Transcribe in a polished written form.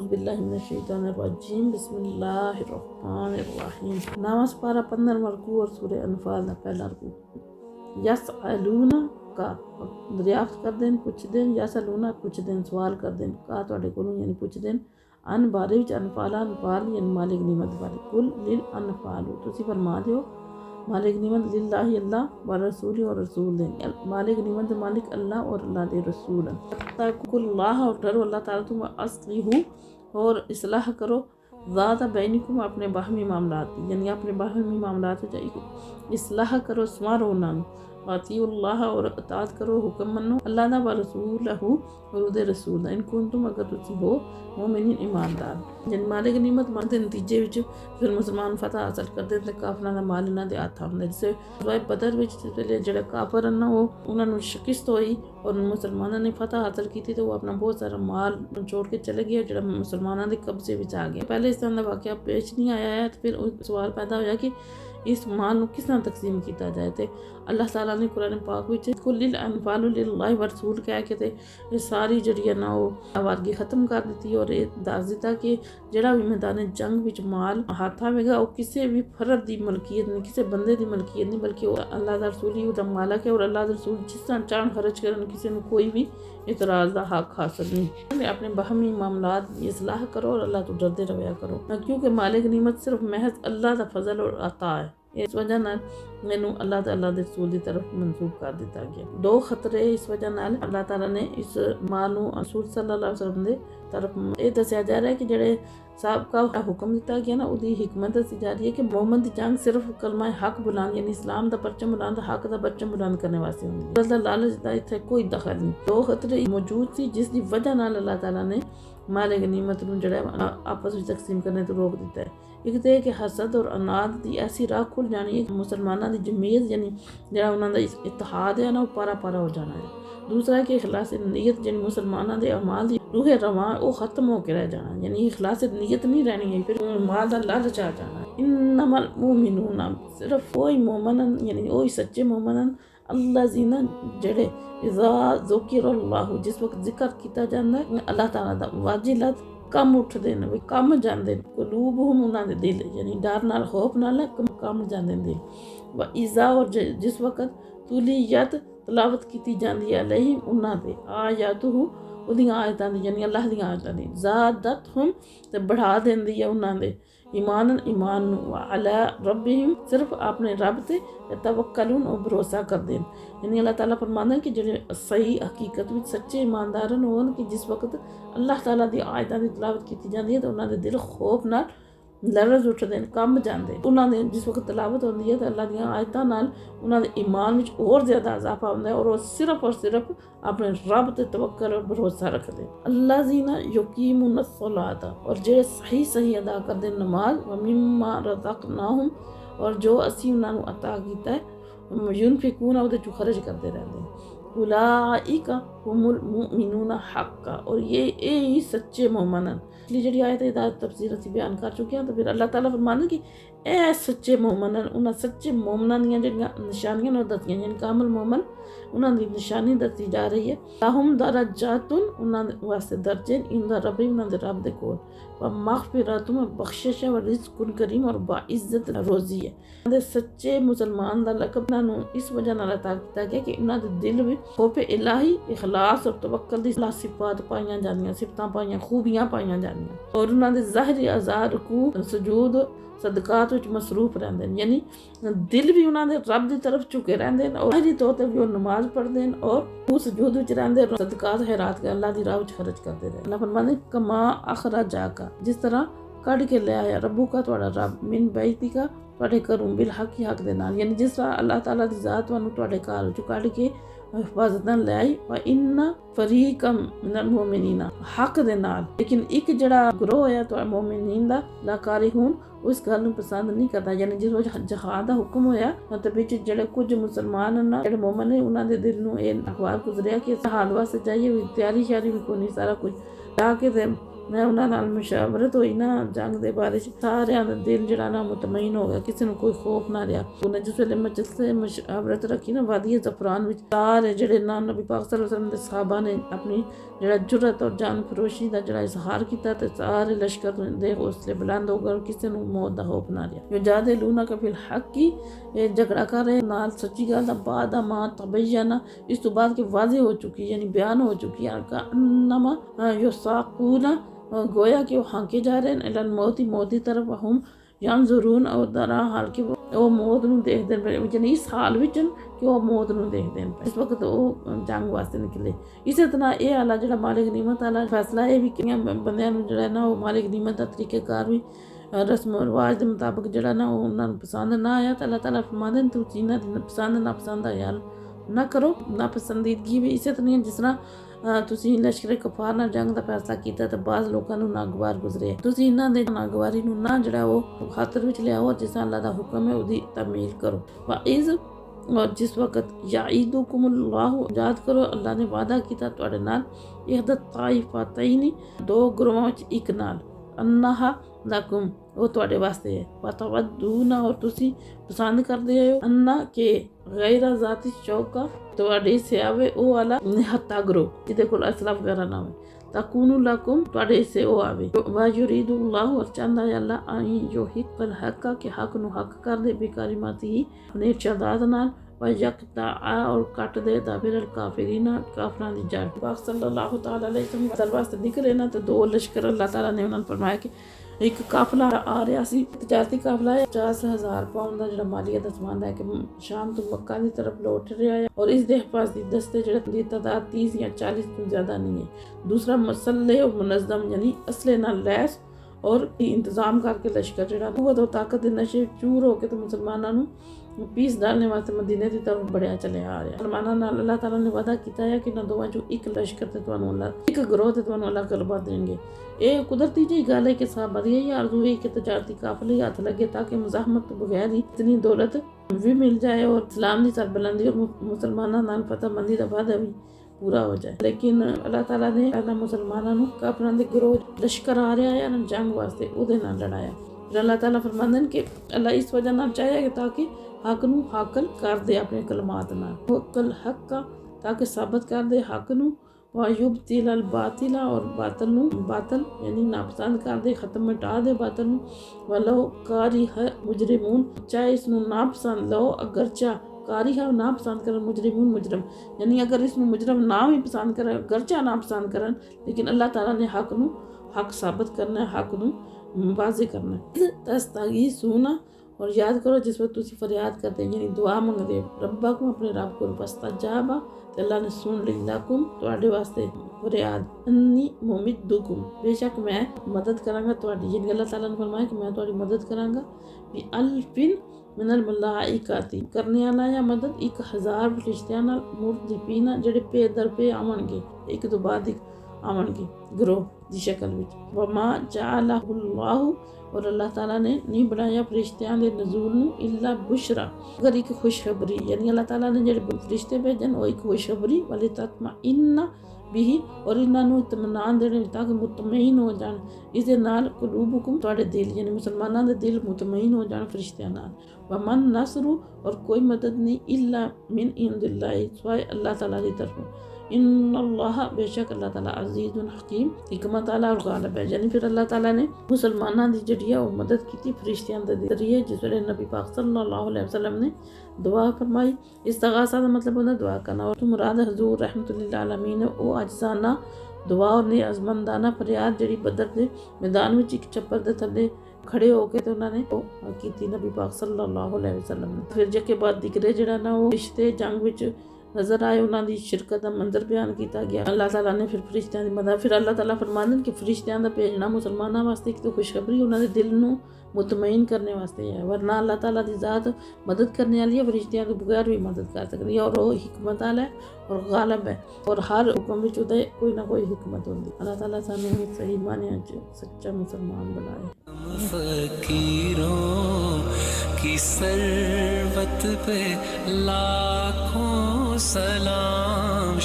औज़ुबिल्लाहि मिनश्शैतानिर्रजीम बिस्मिल्लाहिर्रहमानिर्रहीम। नामाज़ पारा 15 रकू और सूरह अनफाल दा पहला रकू। यसअलूना का दरियाफ्त कर देन, पुछ देन, यसअलूना पुछ देन, सवाल कर देन, का तुहाडे कोलों यानी पुछ देन, अन बारे विच अनफाला अनफाल यानी मालिक निमत बारे। कुल लिल अनफालु तुसी फरमा दियो मालिक निमत लिल्लाहि अल्लाह व रसूली और रसूल दे। मालिक निमत मालिक अल्लाह और अल्लाह दे रसूल। तकुल्लाह और डरो अल्लाह ताला तुम अस्लिहु और इसलाह करो ज़ात बैनिकुम अपने बाहमी मामलात यानी अपने बाहमी मामलात जाइए इसलाह करो समारो उन्होंने वातीउल्लाह और अतात करो हुक्म मनो अल्लाह दा व रसूलहु और उदे रसूल दा इन कुंतुम अगर तुसी हो मोमिनीन ईमानदार। जन मालिक निमत मानते नतीजे विच फिर मुसलमान फतह हासिल करते ते काफिरां दा माल इन्हां दे हत्थ आउंदा। जिसे वाए बदर विच जेड़े काफिर न वो उन्हां नूं शिकस्त होई और मुसलमानों ने फतह हासिल की तो वो अपना बहुत सारा माल छोड़ के चले गए जो मुसलमानों के कब्जे में आ गया। पहले इस तरह का वाक़या पेश नहीं आया है तो फिर सवाल पैदा होया कि इस माल को किस तरह तकसीम किया जाए। तो अल्लाह ताला ने कुरान पाक विच कुल्लिल अनफालु लिल्लाहि व रसूल कह के ये सारी जड़ी ना वो आवारगी खत्म कर दी और ये दस दिता कि जड़ा भी मैदान जंग विच माल हाथ आवेगा वो किसी भी फर्द की मलकीयत नहीं, किसी बंदे की मलकीयत नहीं, बल्कि अल्लाह दा रसूल ही उसका मालक है और अल्लाह दा रसूल जिस तरह चाहन खर्च करन किसी को कोई भी इतराज़ का हक हासिल नहीं। अपने बाहमी मामलात की इसलाह करो और अल्लाह तो डरते रहा करो क्योंकि मालिक निमत सिर्फ महज अल्लाह का फजल और अता है। इस वजह नाल मैनू अल्लाह ताला दे रसूल की तरफ मंसूब कर दिता गया। दो खतरे इस वजह नाल अल्लाह ताला ने इस माल नू रसूल सल्लल्लाहु अलैहि वसल्लम दे तरफ ये दसिया जा रहा है कि जेड़े साहब का हुक्म दिता गया ना उसकी हिकमत दसी जा रही है कि मोहम्मद की जंग सिर्फ कलमा हक बुलंद यानी इस्लाम का परचम बुलंद हक का परचम बुलंद करने वास्ते होंगी है। लालच का इत्थे कोई दखल नहीं। दो खतरे मौजूद सी जिसकी वजह नाल अल्लाह ताला ने माले गनीमत नूं जेड़ा आपस में तकसीम करने तो रोक दिता है। एक तो कि हसद और अनाद की ऐसी राह खुल जानी है मुसलमानों की जमीयत यानी जो उन्होंने इतिहाद है ना वो पारा पारा हो जाना है। दूसरा कि इखलास नीयत यानी मुसलमानों के अमाल की रूह रवां वो खत्म होकर रह जाना यानी इखलास नीयत नहीं रहनी है। फिर माल का लालच आ जाना। इन्नमल मुमिनून सिर्फ वही मोमन यानी वही सच्चे मोमन अल्लाह जीना जेड़े इज़ा ज़ुकिरल्लाहु जिस वक्त जिक्र किया जाता है अल्लाह ताला दा वाजिलत कम उठते हैं भी कम जाते हैं कुलूबहुम उन्होंने दिल यानी डर नाल खौफ नाल कम जाते हैं दिल व इज़ा और जिस वक्त तुलियत तलावत की जाती है अलैहिम उन्होंने आयातुहु उहदियां आयतां दी यानी अल्लाह दी आयतां दी ज़ादतहुम ते बढ़ा देंदी है उन्होंने ईमान ईमान अला रब्बिहिम सिर्फ अपने रब ते तवक्कलून और भरोसा कर देन। यानी अल्लाह ताला फरमांदा कि जेड़े सही हकीकत में सच्चे ईमानदार होन कि जिस वक्त अल्लाह ताला दी आयतां दी तलावत की जाती है तो उन्होंने दिल खौफ नाल लरज उठते हैं कम जाते उन्होंने जिस वक्त तलावत होती है तो अल्लाह दी आयतां नाल उन्होंने ईमान में और ज़्यादा इजाफा होता है और वो सिर्फ अपने रब ते तवक्कल और भरोसा रखते अल्लाह जीना युकीमुन सलात और जेड़े सही सही अदा करते नमाज व मिम्मा रज़क़नाहुम और जो असी उन्होंने अता किया है युनफिकून उहदे चों खर्च करते रहते हैं। उलाइका हुमुल मुमिनून हक्का और ये ही सच्चे मोमन इसलिए जी आयत तफसीर असी बयान कर चुके हैं। तो फिर अल्लाह ताला फरमांदा कि ए सच्चे मोमन उन्होंने सच्चे मोमना दी जड़ियां निशानियां दसियां यानी कामल मोमन उन्होंने निशानी दसी जा रही है। लाहुम दरजातुन उन्होंने वास्ते दर्जे इंदा रब्बी उन्होंने रब दे कोल व मग़फ़िरतुन बख्शिश व रिज़्क़ुन करीम और बाइज़्ज़त रोज़ी है। सच्चे मुसलमान का लकब उन्होंने इस वजह नाल अता किया गया कि उन्होंने दिल में खौफ इलाही इखलास और तवक्कल दी सिफात पाईयां जांदियां सिफतां पाईयां खूबियां पाईयां जांदियां और उन्होंने ज़ाहिरी अज़ार रुकू सजूद सदकात विच मसरूफ रहते हैं यानी दिल भी उन्होंने रब की तरफ झुके रहते हैं और ज़ाहिरी तौर पर भी वो नमाज पढ़ते हैं और उस सजूद विच रहंदे सदकात खैरात के अल्लाह की राह विच खर्च करते रहे। अल्लाह फरमांदे कमा अखरजाका जिस तरह कढ़ के ले आया रब्बू का तुहाडा रब मिन बैती का तुहाडे घरों बिल हक ही हक दे नाल यानी जिस तरह अल्लाह ताला दी ज़ात तुहानू तुहाडे घर चों कढ़ के हिफाजत ले आई व इन्ना फरीकम मिनल मोमिनीना हक दे नाल लेकिन एक जड़ा ग्रोह है तो मोमिनीन दा लाकारिहून उस गल नूं पसंद नहीं करता यानी जिस वक्त जहाद का हुक्म होया तो बिच जेड़े कुछ मुसलमान ना जेड़े मोमन ने उन्हां दे दिल नूं ये अखबार गुजरिया कि जहाद वास्ते जाइए तैयारी श्यारी भी कोई नहीं सारा कुछ जाके मैं उन्हां नाल मुशावरत होई ना जंग दे बारे च, सारियां दा दिल जिहड़ा ना मुतमईन हो गया, किसी नूं कोई खौफ ना रहा। उन्हें जिस वेले मजलिस से मुशावरत रखी ना वादी ज़फ़रान विच, सारे जिहड़े ना नबी पाक सल्लल्लाहु अलैहि वसल्लम दे सहाबा ने अपनी जिहड़ा जुरत और जान फरोशी दा जिहड़ा इजहार कीता ते सारे लश्कर दे हौसले बुलंद हो गए, किसी नूं मौत दा खौफ ना रहा। युजादिलूनका फिल हक़्क़ि, ये झगड़ा कर रहे नाल सच्ची गल दा, बाद मा तबय्यना, इस तो बाद के वाज़े हो चुकी, यानी बयान हो चुकी है, अन्नमा युसाक़ूना, गोया कि वो हाँके जा रहे हैं, इलल मौत, मौत की तरफ, हम यंजुरून, और दरा हाल कि वो मौत नूं देखदे पे, यानी इस हाल विच कि वो मौत नूं देखदे पे। इस वक्त वो जंग वास्ते निकले। इस तरह ये आला जिहड़ा मालिक नीमत आला फैसला है भी कि बंदियां नूं जिहड़ा ना वो मालिक नीमत दा तरीक़ेकार भी रस्म रिवाज के मुताबिक जिहड़ा ना उन्होंने पसंद ना आया, तो अल्लाह ताला फरमांदे ने तुसीं इन्हां दी पसंद ना पसंद आया ना करो, ना पसंदीदगी भी इसे तरह जिस तरह तुसीं लश्करे कफार नाल जंग दा फैसला कीता ते बाज़ लोकां नूं नागवार गुजरे, तुसीं इन्हां दे नागवारी नूं ना जिहड़ा वो खातर विच लिआओ, जिस तरह अल्लाह दा हुक्म है उहदी तामील करो। वाइज़, और जिस वक्त याईदुकुमुल्लाहु, याद करो अल्लाह ने वादा कीता तुहाडे नाल, इहदा ताइफतैनी, दो ग्रोहां विच इक नाल, अन्नहा लकुम, वो तुहाडे वास्ते है, वतवद्दूना, और तुसी पसंद करदे हो, अन्ना के गैरा ज़ाती शौका, तुहाडे हिस्से आवे ओ वाला निहत्ता ग्रो जिहदे कोल असला वगैरह ना होवे, तकूनु लकुम, तुहाडे हिस्से ओ आवे, वा युरीदुल्लाहु, और चाहंदा है अल्लाह आई युहिक्कल हक्का, के हक नूं हक कर दे, बेकारिमाती ही, अपने इरशादात नाल, व यकता, और कट दे दाबिरल काफिरीना, काफिरां दी जड़। पाक सल्लल्लाहु तआला अलैहि वसल्लम वास्ते निकले ना, तो दो लश्कर अल्लाह ताला ने उन्होंने फरमाया कि एक काफिला आ रहा सी, तजारती काफिला है, 50,000 पाउंड का जिहड़ा मालिया दा समान लैके शाम तो मक्का की तरफ लौट रहा है, और इस दे हिफाजती दस्ते जिहड़े तादाद 30 या 40 तो ज़्यादा नहीं है। दूसरा मसल्ले और मुनज़्ज़म, यानी असले नाल लैस और इंतजाम करके लश्कर जिहड़ा कुव्वत और ताकत दे नशे चूर होकर तो मुसलमानों नूं पीस डालने वास्ते मदीने की तरफ बढ़िया चले आ रहा। मुसलमानों नाल अल्लाह ताला ने वादा किया है कि ना दोवां चों एक लश्कर ते तुहानूं अल्लाह, एक गिरोह ते तुहानूं अल्लाह गलबा देंगे। ये कुदरती जी गल है कि साहबा दी यही आरज़ू है कि तजारती काफिले हथ लगे, ताकि मुज़ाहमत तो बगैर ही इतनी दौलत भी मिल जाए और इस्लाम की सरबुलंदी और मुसलमानों नाल फतहमंदी का वादा भी पूरा हो जाए। लेकिन अल्लाह ताला ने मुसलमानों नूं काफिरां दे गिरोह लश्कर आ रहा है ना जंग वास्ते, उहदे नाल लड़ाया। फिर अल्लाह ताला फरमांदे कि अल्लाह इस वजह नाल चाहे कि ताकि हक नूं हाकल कर दे अपने कलमात नाल, वकल हक का, ताकि साबित कर दे हक नूं, वायुबतिल अल बातिला, और बातिल नूं, बातिल यानी नापसंद कर दे, खत्म मिटा दे बातिल नूं, वलो कारिह मुजरिमून, चाहे इसनूं नापसंद लो अगरचा, कारिहा ना पसंद कर मुजरिमून, मुजरम यानी अगर इसमें मुजरम ना भी पसंद कर, अगरचा ना पसंद करन, लेकिन अल्लाह ताला ने हक नूं हक साबित करना है, हक नूं वाज़े करना है। तस्तागी सूना, और याद करो जिस वक्त तुसी फरियाद करते यानी दुआ मंगते रब्बा को, अपने रब को, फस्तजाबा, ते अल्लाह ने सुन ली, लकुम, तुहाडे वास्ते फरियाद, अन्नी मुमिद्दुकुम, बेशक मैं मदद करांगा तुहाडी, यानी अल्लाह ताला ने फरमाया कि मैं तुहाडी मदद करांगा, भी अल्फिन मिनल मलाइकाती, करने वाला या मदद 1000 फरिश्तियां नाल, मुर्दिफीना, जेड़े पे दर पे आवणगे, एक तो बाद एक आवणगे गिरोह दी शक्ल विच। वमा जअलहुल्लाहु, और अल्लाह ताला ने नहीं बनाया फरिश्तियां दे नज़ूल नूं इल्ला बुशरा, अगर एक खुशखबरी, यानी अल्लाह ताला ने जेड़े फरिश्ते भेजन वो एक खुशखबरी, वाली तत्मा इन्ना भी, और इन्हां नूं इत्मीनान देने ताकि मुतमईन हो जान, इस नाल कुलूबुकुम, तुहाडे दिल यानी मुसलमानां दे दिल मुतमईन हो जान फरिश्तियां नाल। वमन नसरु, और कोई मदद नहीं, इल्ला मिन इंदिल्लाहि, सिवाय अल्लाह ताला दी तरफों, इन्नल्लाह, बेशक अल्लाह ताला अज़ीज़ुन हकीम, हिकमत आला और गालिब है। यानी फिर अल्लाह ताला ने मुसलमानां दी जिहड़ी वो मदद की फरिश्तियां दे जरिए, जिस वेले नबी पाक सल्लल्लाहु अलैहि वसल्लम ने दुआ फरमाई। इस्तिगासा का मतलब होता है दुआ करना, और मुराद हजूर रहमतुल्लिल आलमीन वो अजसाना दुआ और नियाज़मंदाना फरियाद जिहड़ी बदर के मैदान में एक छप्पर के थले खड़े होके तो उन्होंने की नबी पाक सल्लल्लाहु अलैहि वसल्लम ने। फिर जके बाद दिकरे जिहड़ा ना वो रिश्ते जंग विच नज़र आए, उन्होंने शिरकत का मंजर बयान किया गया। अल्लाह ताला ने फिर फरिश्तियां की मदद, फिर अल्लाह ताला फरमांदे कि फरिश्तियां का भेजना मुसलमानों वास्ते एक तो खुशखबरी, उन्होंने दिल नूं मुतमईन करने वास्ते है, वरना अल्लाह ताला की ज़ात मदद करने वाली है, फरिश्तियां के बगैर भी मदद कर सकती है, और वो हिकमत वाला है और गालिब है, और हर हुक्म विच उहदे कोई ना कोई हिकमत होंदी। अल्लाह ताला सानूं सही मानिया च सच्चा मुसलमान बनाए। फकीरों की सरबत पे लाखों सलाम।